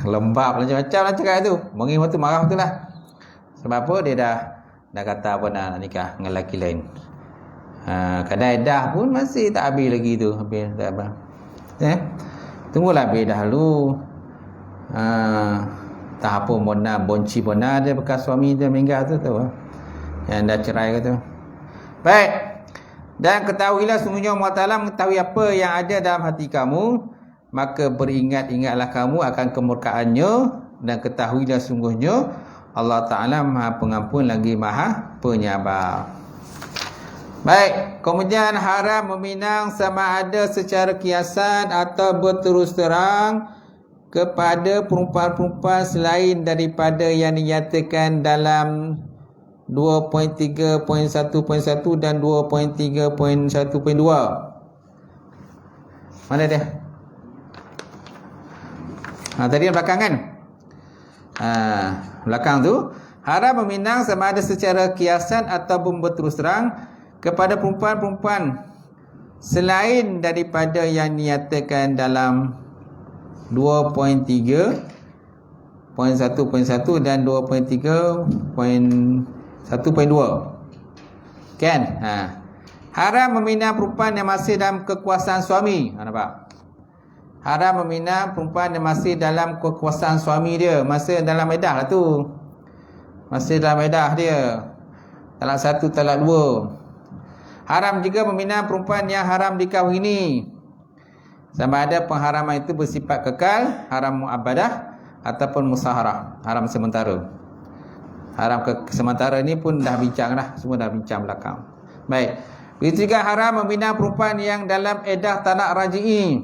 Lembab macam-macam lah cakap tu. Mengimak tu marah tu lah. Sebab apa? Dia dah kata apa nak nikah dengan lelaki lain. Kadang iddah pun masih tak habis lagi tu. Habis tak apa. Tunggulah habis dah dulu. Tak apa bonci bona dia bekas suami dia meninggal tu tahu. Yang dah cerai kata. Baik. Dan ketahuilah sungguhnya Allah Ta'ala mengetahui apa yang ada dalam hati kamu, maka beringat-ingatlah kamu akan kemurkaannya, dan ketahuilah sungguhnya Allah Ta'ala Maha Pengampun lagi Maha Penyabar. Baik, kemudian haram meminang sama ada secara kiasan atau berterus terang kepada perempuan-perempuan selain daripada yang dinyatakan dalam 2.3.1.1 dan 2.3.1.2. Mana dia? Tadi yang belakang kan? Belakang tu, haram meminang sama ada secara kiasan ataupun berterus terang kepada perempuan-perempuan selain daripada yang dinyatakan dalam 2.3.1.1 dan 2.3.1.2. Kan? Haram meminang perempuan yang masih dalam kekuasaan suami. Nampak? Haram meminang perempuan yang masih dalam kekuasaan suami dia, masa dalam iddah lah tu. Masih dalam iddah dia. Talak 1, talak 2. Haram juga meminang perempuan yang haram dikahwini. Sama ada pengharaman itu bersifat kekal, haram mu'abbadah ataupun musaharah, haram sementara. Haram sementara ni pun dah bincang dah, semua dah bincang belakang. Baik. Begitu juga haram meminang perempuan yang dalam iddah talak raj'i.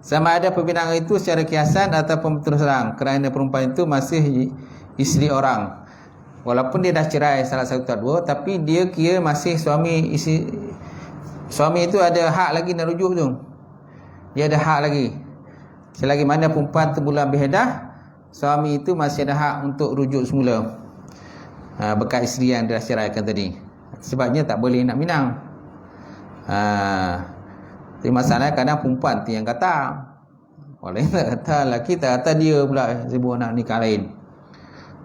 Sama ada pembinaan itu secara kiasan ataupun terus terang, kerana perempuan itu masih isteri orang. Walaupun dia dah cerai salah satu atau dua, tapi dia kira masih suami isteri. Suami itu ada hak lagi nak rujuk tu. Dia ada hak lagi. Selagi mana perempuan tu belum berhiddah, suami itu masih ada hak untuk rujuk semula. Bekas isteri yang dah ceraikan tadi. Sebabnya tak boleh nak minang. Tapi masalahnya kadang perempuan tu yang kata. Boleh tak kata, lelaki tak kata, dia pula sibuk nak nikah lain.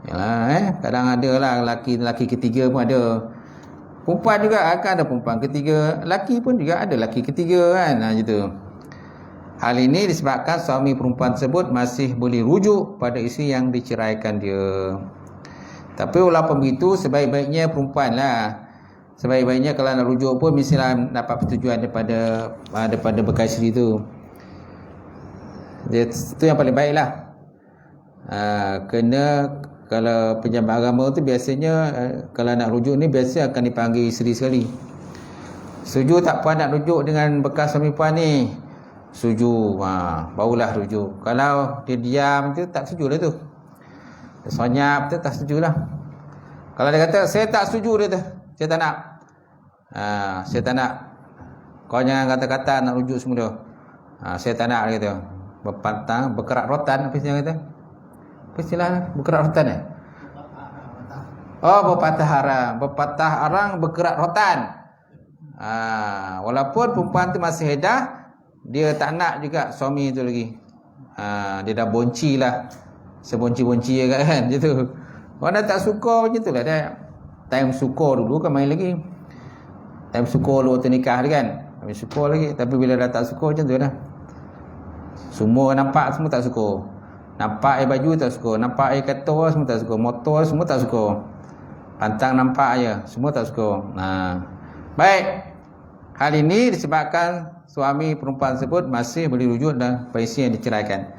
Yalah, kadang ada lah lelaki ketiga pun ada. Perempuan juga akan ada perempuan ketiga, lelaki pun juga ada lelaki ketiga kan, gitu. Hal ini disebabkan suami perempuan tersebut masih boleh rujuk pada isteri yang diceraikan dia. Tapi walaupun begitu, sebaik-baiknya perempuan lah. Sebaik-baiknya kalau nak rujuk pun mestilah dapat persetujuan daripada bekas isteri tu. Itu yang paling baik lah. Kena kalau pejabat agama tu biasanya kalau nak rujuk ni biasa akan dipanggil isteri sekali. Setuju tak puan nak rujuk dengan bekas suami puan ni? Setuju. Barulah rujuk. Kalau dia diam tu tak setuju lah tu. Dia sonyap tu tak setuju lah. Kalau dia kata saya tak setuju dia tu, saya tak nak. Saya tak nak. Kau jangan kata-kata nak rujuk semula. Saya tak nak dia kata. Berkerak rotan apa istilah kata? Apa istilah berkerak rotan berpatah arang. Berpatah arang berkerak rotan. Walaupun perempuan tu masih iddah, dia tak nak juga suami tu lagi. Dia dah bonci lah. Sebonci-bonci kan gitu. Orang dah tak suka macam tu lah dia. Time suka dulu kan main lagi. Time suka dulu waktu nikah dia kan. Time suka lagi. Tapi bila dah tak suka macam tu dah. Semua nampak semua tak suka. Nampak air baju tak suka. Nampak air kereta semua tak suka. Motor semua tak suka. Pantang nampak je, semua tak suka. Baik. Hal ini disebabkan suami perempuan tersebut masih boleh rujuk dan isteri yang diceraikan.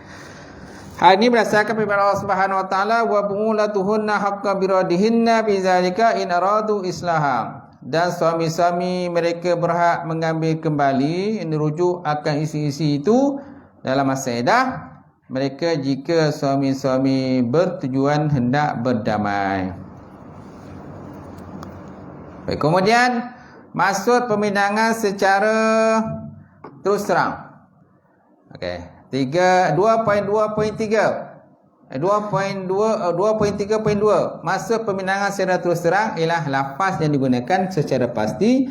Hal ini berdasarkan firman Allah Subhanahu wa taala, wa bu'ulatuhunna haqqa biradihinna bizalika in aradu islaha. Dan suami-suami mereka berhak mengambil kembali, ini rujuk akan isteri-isteri itu dalam masa iddah mereka jika suami-suami bertujuan hendak berdamai. Baik, kemudian maksud pemindangan secara terus terang. Okey. 2.2.3 2.3.2 maksud pemindangan secara terus terang ialah lafaz yang digunakan secara pasti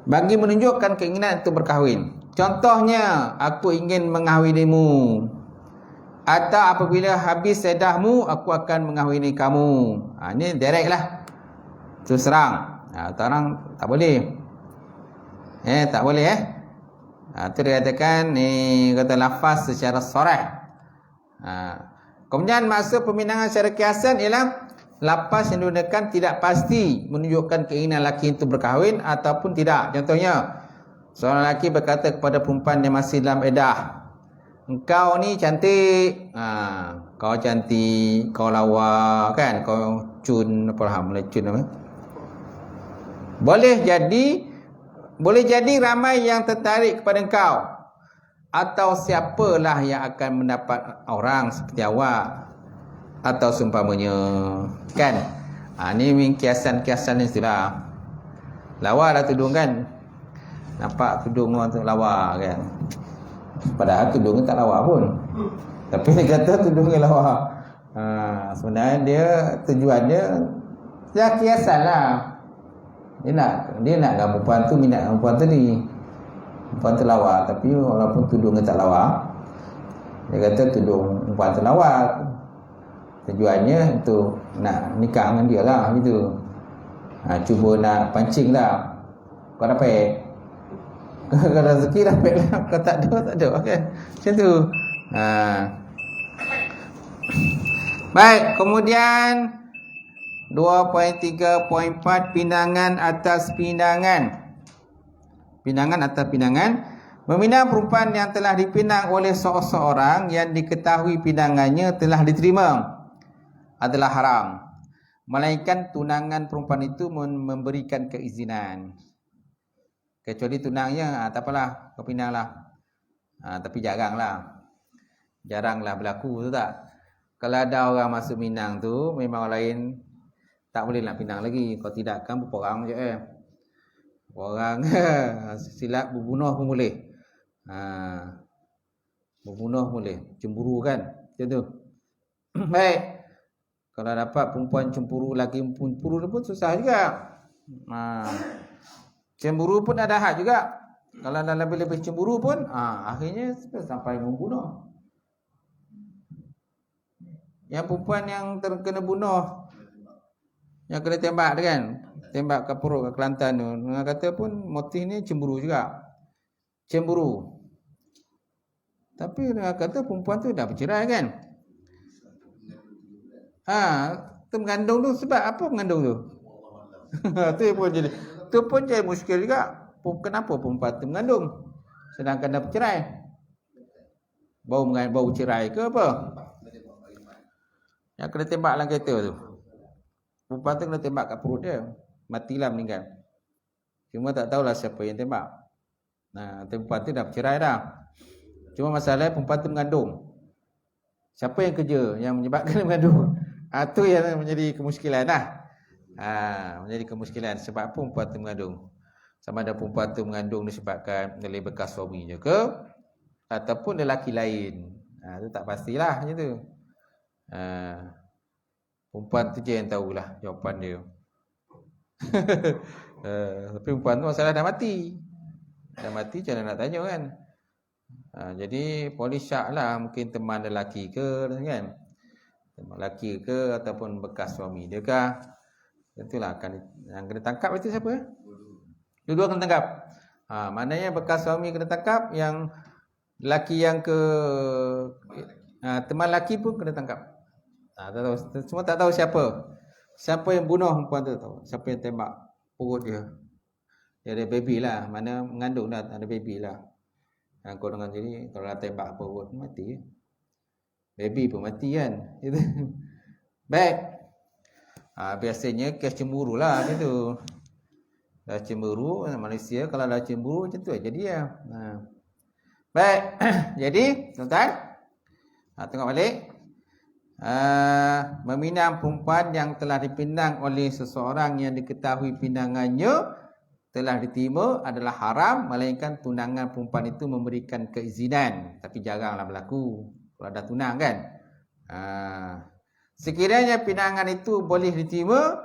bagi menunjukkan keinginan untuk berkahwin. Contohnya, aku ingin mengahwinimu, atau apabila habis iddahmu aku akan mengahwini kamu. Ini direct lah, terus terang. Orang tak boleh. Tak boleh itu dikatakan kata lafaz secara sharah. Kemudian maksud pemindangan secara kiasan ialah lafaz yang digunakan tidak pasti menunjukkan keinginan lelaki untuk berkahwin ataupun tidak. Contohnya, seorang lelaki berkata kepada perempuan yang masih dalam iddah, engkau ni cantik. Kau cantik, kau lawa kan, kau cun, apa mula cun apa? Boleh jadi ramai yang tertarik kepada engkau, atau siapalah yang akan mendapat orang seperti awak, atau seumpamanya kan. Ni kiasan-kiasan ni istilah. Lawa lah tudung kan. Nampak tudung orang tu lawa kan. Padahal tudung tak lawa pun. Tapi dia kata tudungnya lawa. Sebenarnya dia tujuan dia kiasan lah. Dia nak perempuan tu minat perempuan tu ni. Perempuan tu lawa, tapi walaupun tudungnya tak lawa, dia kata tudung perempuan tu lawa. Tujuannya tu nak nikah dengan dia lah gitu. Cuba nak pancing lah. Kau dapat kalau rezeki dapat lah. Kalau tak ada kan. Macam tu. Baik, kemudian 2.3.4 pinangan atas pinangan. Pinangan atas pinangan. Meminang perempuan yang telah dipinang oleh seseorang yang diketahui pinangannya telah diterima adalah haram. Melainkan tunangan perempuan itu memberikan keizinan. Kecuali tunangnya, tak apalah, kau pinang lah. Tapi jaranglah berlaku tu tak. Kalau ada orang masuk minang tu, memang orang lain tak boleh nak pinang lagi. Kalau tidak kan berperang je Orang silap berbunuh pun boleh. Berbunuh boleh. Cemburu kan, macam tu. Baik. Kalau dapat perempuan cemburu, lelaki cemburu pun susah juga. Cemburu pun ada had juga. Kalau dah lebih-lebih cemburu pun, akhirnya sampai membunuh. Yang perempuan yang terkena bunuh, yang kena tembak tu kan, tembak ke perut, ke Kelantan tu, orang kata pun motif ni cemburu juga. Cemburu. Tapi orang kata perempuan tu dah bercerai kan. Tu mengandung tu sebab apa mengandung tu? Tu pun jadi muskil juga. Kenapa perempuan tu mengandung sedangkan dah bercerai? Bau cerai ke apa? Yang kena tembak dalam kereta tu, perempuan tu kena tembak kat perut dia, matilah, meninggal. Cuma tak tahulah siapa yang tembak. Perempuan tu dah bercerai dah. Cuma masalahnya perempuan tu mengandung. Siapa yang kerja yang menyebabkan mengandung? Tu yang menjadi kemuskilan lah. Menjadi kemuskilan. Sebab apa perempuan tu mengandung? Sama ada perempuan tu mengandung disebabkan oleh bekas suaminya ke, ataupun lelaki lain. Itu tak pastilah macam tu. Perempuan tu je yang tahulah jawapan dia. Tapi perempuan tu masalah dah mati. Dah mati macam mana nak tanya kan. Jadi polis syak lah, mungkin teman lelaki ke kan, teman lelaki ke ataupun bekas suami dia kah. Itulah akan yang kena tangkap itu siapa? Dua-dua kena tangkap. Maknanya bekas suami kena tangkap, yang lelaki yang ke teman lelaki pun kena tangkap. Tak tahu, semua tak tahu siapa yang bunuh perempuan tu, tahu siapa yang tembak perut dia. Dia ada baby lah, mana mengandung dah, ada baby lah. Kau dengan sini kalau dah tembak perut mati, baby pun mati kan. Itu. Baik. Biasanya kes cemburu lah macam tu. Dah cemburu Malaysia, kalau dah cemburu macam tu jadi ya. Baik. Jadi tuan-tuan, tengok balik. Meminang perempuan yang telah dipinang oleh seseorang yang diketahui pinangannya telah diterima adalah haram, melainkan tunangan perempuan itu memberikan keizinan. Tapi jaranglah berlaku kalau dah tunang kan. Sekiranya pinangan itu boleh diterima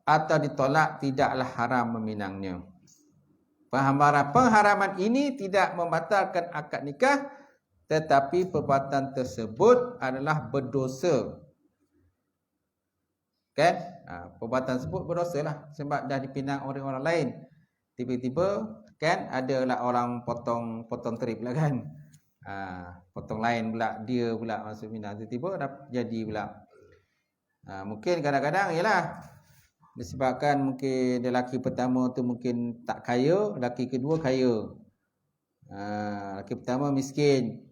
atau ditolak, tidaklah haram meminangnya. Pengharaman ini tidak membatalkan akad nikah, tetapi perbuatan tersebut adalah berdosa. Kan? Perbuatan tersebut berdosa lah, sebab dah dipinang oleh orang lain. Tiba-tiba kan adalah orang potong trip lah kan. Potong lain pula, dia pula masuk minang, tiba-tiba dah jadi pula. Mungkin kadang-kadang ialah disebabkan mungkin lelaki pertama tu mungkin tak kaya, lelaki kedua kaya. Lelaki pertama miskin,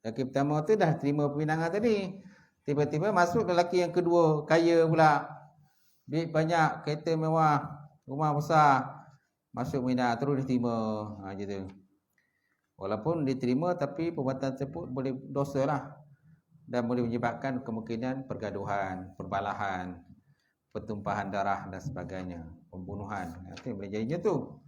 lelaki pertama tu dah terima pinangan tadi, tiba-tiba masuk lelaki yang kedua kaya pula, duit banyak, kereta mewah, rumah besar, masuk minang terus diterima. Gitu. Walaupun diterima tapi perbuatan tersebut boleh dosa lah, dan boleh menyebabkan kemungkinan pergaduhan, perbalahan, pertumpahan darah dan sebagainya, pembunuhan. Itu boleh jadinya tu.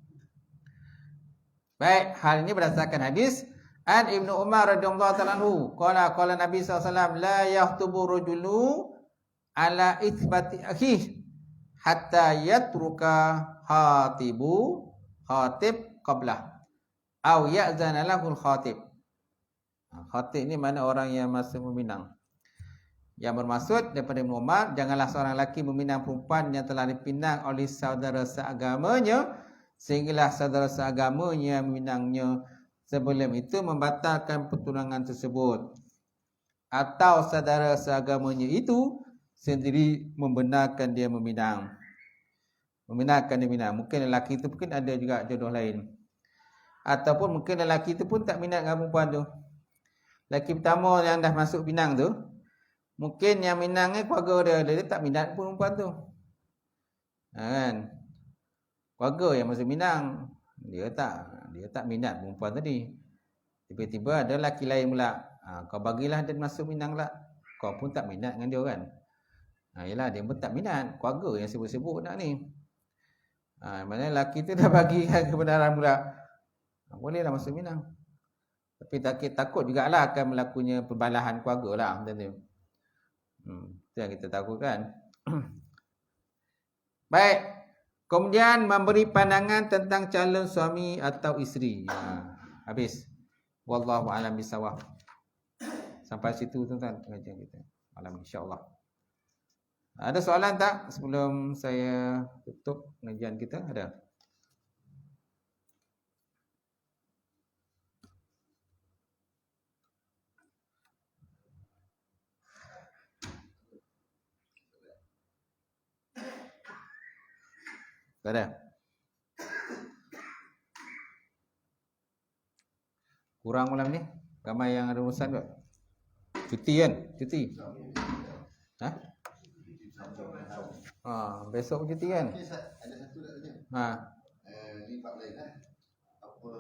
Baik, hal ini berdasarkan hadis an Ibnu Umar radhiyallahu ta'ala anhu, qala Nabi sallallahu alaihi wasallam la yahtubu rajulu ala ithbati akhih hatta yatruka khatib qablah au ya'zana lahul khatib. Khatib ni mana orang yang masuk meminang. Yang bermaksud daripada Ibn Umar, janganlah seorang lelaki meminang perempuan yang telah dipinang oleh saudara seagamanya, sehinggalah saudara seagamanya meminangnya sebelum itu membatalkan pertunangan tersebut, atau saudara seagamanya itu sendiri membenarkan dia meminang. Mungkin lelaki itu mungkin ada juga jodoh lain, ataupun mungkin lelaki itu pun tak minat dengan perempuan tu. Lelaki pertama yang dah masuk pinang tu, mungkin yang minang ni keluarga dia tak minat perempuan tu. Kan? Keluarga yang masuk minang, dia tak minat perempuan tadi. Tiba-tiba ada lelaki lain pula. Kau bagilah dia masuk minang pula. Kau pun tak minat dengan dia kan? Yelah, dia pun tak minat. Keluarga yang sibuk-sibuk nak ni. Maknanya lelaki tu dah bagikan kebenaran pula. Bolehlah masuk minang. Tapi takut jugalah akan melakukannya perbalahan keluarga lah macam tu. Itu yang kita takutkan. Baik. Kemudian memberi pandangan tentang calon suami atau isteri. Habis. Wallahu a'lam bishawab. Sampai situ tuan-tuan pengajian kita malam insya-Allah. Ada soalan tak sebelum saya tutup pengajian kita? Ada? Tak ada? Kurang malam ni? Ramai yang ada urusan kot? Cuti kan? Cuti? Besok cuti kan? Ada satu nak tanya. Ni bab lain lah. Apa,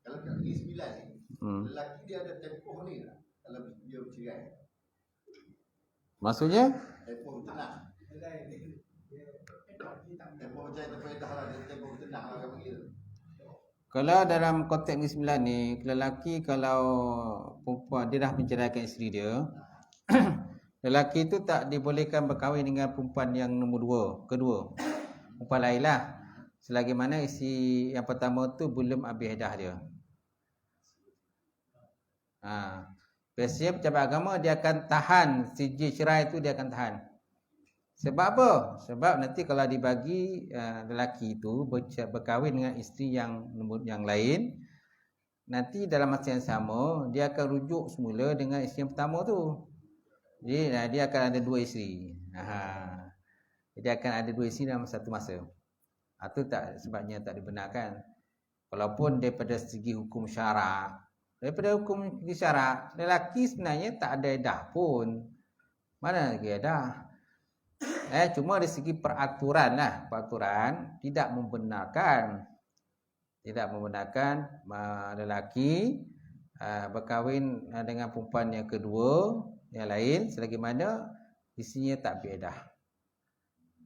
kalau kat negeri 9 ni, lelaki dia ada tempoh ni tak? Kalau dia bercerai. Maksudnya? Tempoh bertenang. Tempoh macam tempoh edah lah, tempoh bertenang lah bagi tu. Kalau dalam konteks ni 9 ni, lelaki kalau perempuan dia dah menceraikan isteri dia, lelaki tu tak dibolehkan berkahwin dengan perempuan yang nombor kedua. Perempuan lain lah. Selagi mana isteri yang pertama tu belum habis iddah dia. Biasanya pejabat agama dia akan tahan sijil cerai tu, dia akan tahan. Sebab apa? Sebab nanti kalau dibagi lelaki itu berkahwin dengan isteri yang lain, nanti dalam masa yang sama dia akan rujuk semula dengan isteri yang pertama tu. Jadi dia akan ada dua isteri. Jadi akan ada dua isteri dalam satu masa. Itu tak, sebabnya tak dibenarkan. Walaupun daripada segi hukum syarak, lelaki sebenarnya tak ada iddah pun. Mana lagi iddah? Cuma dari segi peraturan lah, peraturan tidak membenarkan lelaki berkahwin dengan perempuan yang kedua yang lain selagi mana isinya tak beredah.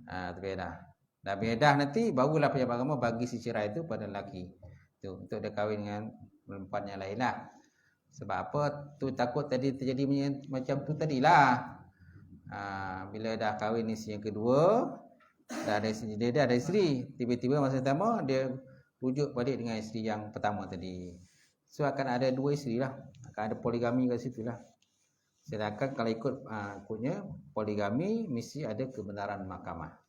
Tak beredah. Dah beredah nanti barulah pejabat agama bagi si cerai itu pada lelaki. Tu untuk dia kahwin dengan perempuan yang lain lah. Sebab apa? Tu takut tadi terjadi macam tu tadilah. Bila dah kahwin isteri yang kedua, dah ada isteri, dia dah ada isteri, tiba-tiba masa pertama dia rujuk balik dengan isteri yang pertama tadi. So akan ada dua isteri lah. Akan ada poligami kat situ lah. Sedangkan kalau ikutnya poligami mesti ada kebenaran mahkamah.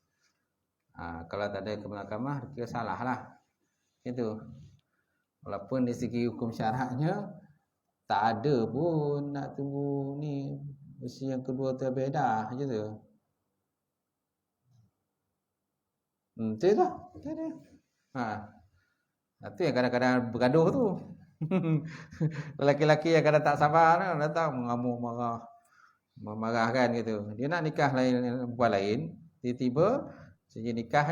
Kalau tak ada kebenaran mahkamah, kira salah lah. Itu. Walaupun dari segi hukum syaraknya tak ada pun nak tunggu ni mesti yang kedua terbeda je tu. Betul tak? Tak ada. Itu yang kadang-kadang bergaduh tu. Lelaki-lelaki yang kadang tak sabar datang mengamuk memarahkan gitu. Dia nak nikah lain perempuan lain, tiba-tiba sejak nikah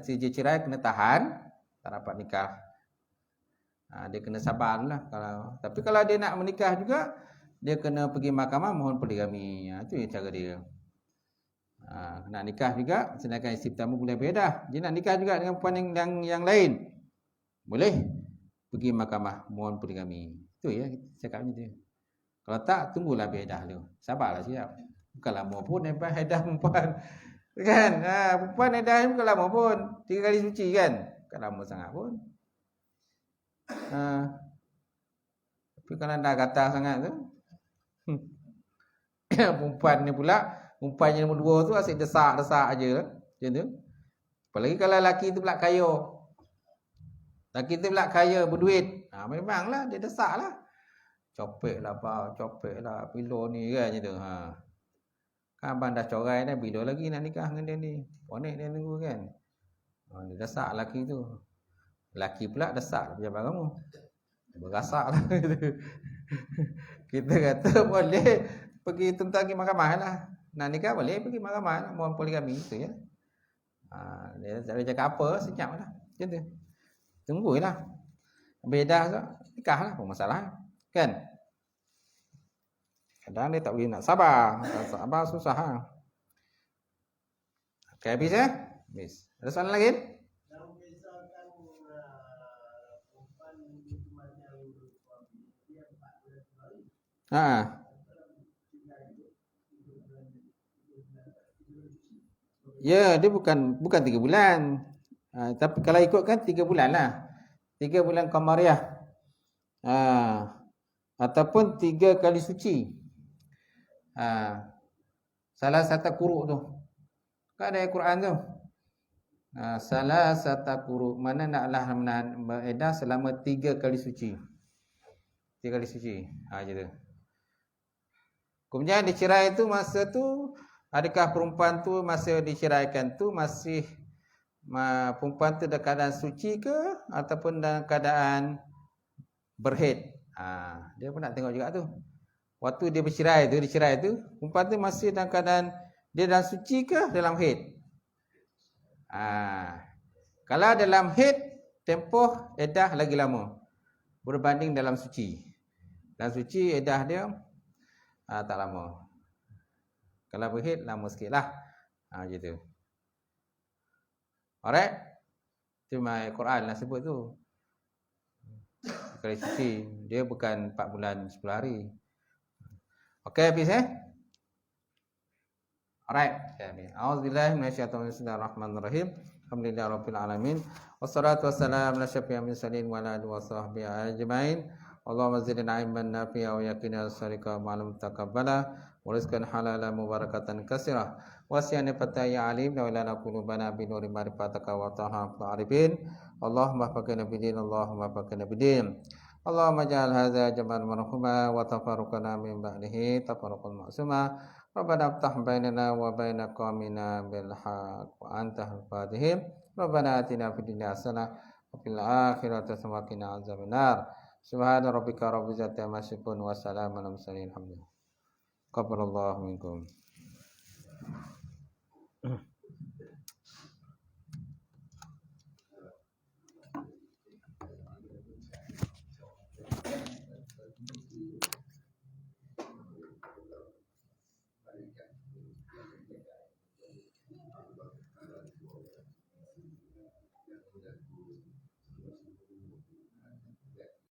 sejak cerai kena tahan, tak dapat nikah. Dia kena sabarlah tapi kalau dia nak menikah juga dia kena pergi mahkamah mohon poligami. Itu yang cara dia. Nak nikah juga, sedangkan isteri pertama boleh bedah. Dia nak nikah juga dengan perempuan yang lain, boleh pergi mahkamah mohon poligami. Itu ya cakap macam tu. Kalau tak, tunggulah bedah dulu. Sabarlah siap. Bukan lama pun edah perempuan. Kan? Perempuan edah bukan lama pun. 3 kali suci kan? Bukan lama sangat pun. Tapi kalau dah kata sangat tu, perempuan ni pula, perempuan yang nombor 2 tu asyik desak-desak aje. Macam tu. Apalagi kalau lelaki tu pula kaya. Lelaki tu pula kaya, berduit. Memanglah dia desak lah. Copek lah apa, copek lah, bila ni kan macam tu. Kan abang dah corai dah, bila lagi nak nikah dengan dia ni? Ponek dia tunggu kan. Dia desak lelaki tu. Lelaki pula desak pejabat kamu. Berasak lah. Kita kata boleh pergi tuntut pergi mahkamah lah. Nak nikah boleh pergi mahkamah lah. Mohon poligami tu ya. Dia tak boleh cakap apa, senyap lah. Macam tu. Tunggulah. Beda tu, nikah lah. Apa masalah. Kan? Kadang dia tak boleh nak sabar. Tak sabar susah. Okay, habis ya? Habis. Ada soalan lagi? Ya, dia bukan 3 bulan. Tapi kalau ikutkan 3 bulan lah. 3 bulan Qamariyah. Ataupun 3 kali suci. Salah satu kuruk tu. Kan ada Al-Quran tu. Salah satu kuruk. Mana naklah beredah selama 3 kali suci. 3 kali suci. Macam tu. Kemudian dicerai tu masa tu, adakah perempuan tu masa diceraikan tu masih perempuan tu dalam keadaan suci ke ataupun dalam keadaan berhaid? Dia pun nak tengok juga tu. Waktu dia dicerai tu, perempuan tu masih dalam keadaan dia dalam suci ke dalam haid? Kalau dalam haid, tempoh edah lagi lama berbanding dalam suci. Dalam suci edah dia tak lama. Kalau berhaid lama sikit lah. Macam tu. Alright. Cuma Al-Quran lah sebut tu. Kali suci. Dia bukan 4 bulan 10 hari. Okay, habis Alright. A'udzubillahi minasyaitonirrahmanirrahim. Alhamdulillahirabbil alamin. Wassalatu wassalamu ala asyrafil mursalin wa ala alihi washabbihi ajmain. Allahumma zidna ilman nafi'a wa yaqina as-sarika ma'lum taqabbala wa rizqan halalan mubarakatan katsira. Wasyana fataya alim wa lana qulubana bi nuri ma'rifataka wa ta'ala arifin. Allahumma faqina bidin, Allahumma faqina bidin. Allahumma ja'al hadza jam'an marhuma wa tafarruqana min ba'dihi tafarruqan ma'suma. Rabbana iftah bainana wa baina qaumina bil haqq wa anta al-fatihim. Rabbana atina fid dunya hasanah wa fil akhirati hasanah wa qina azabannar. Subhana rabbika rabbil izzati amma yasifun wa salamun alal mursalin. Alhamdulillah. Qabbalallahu minkum.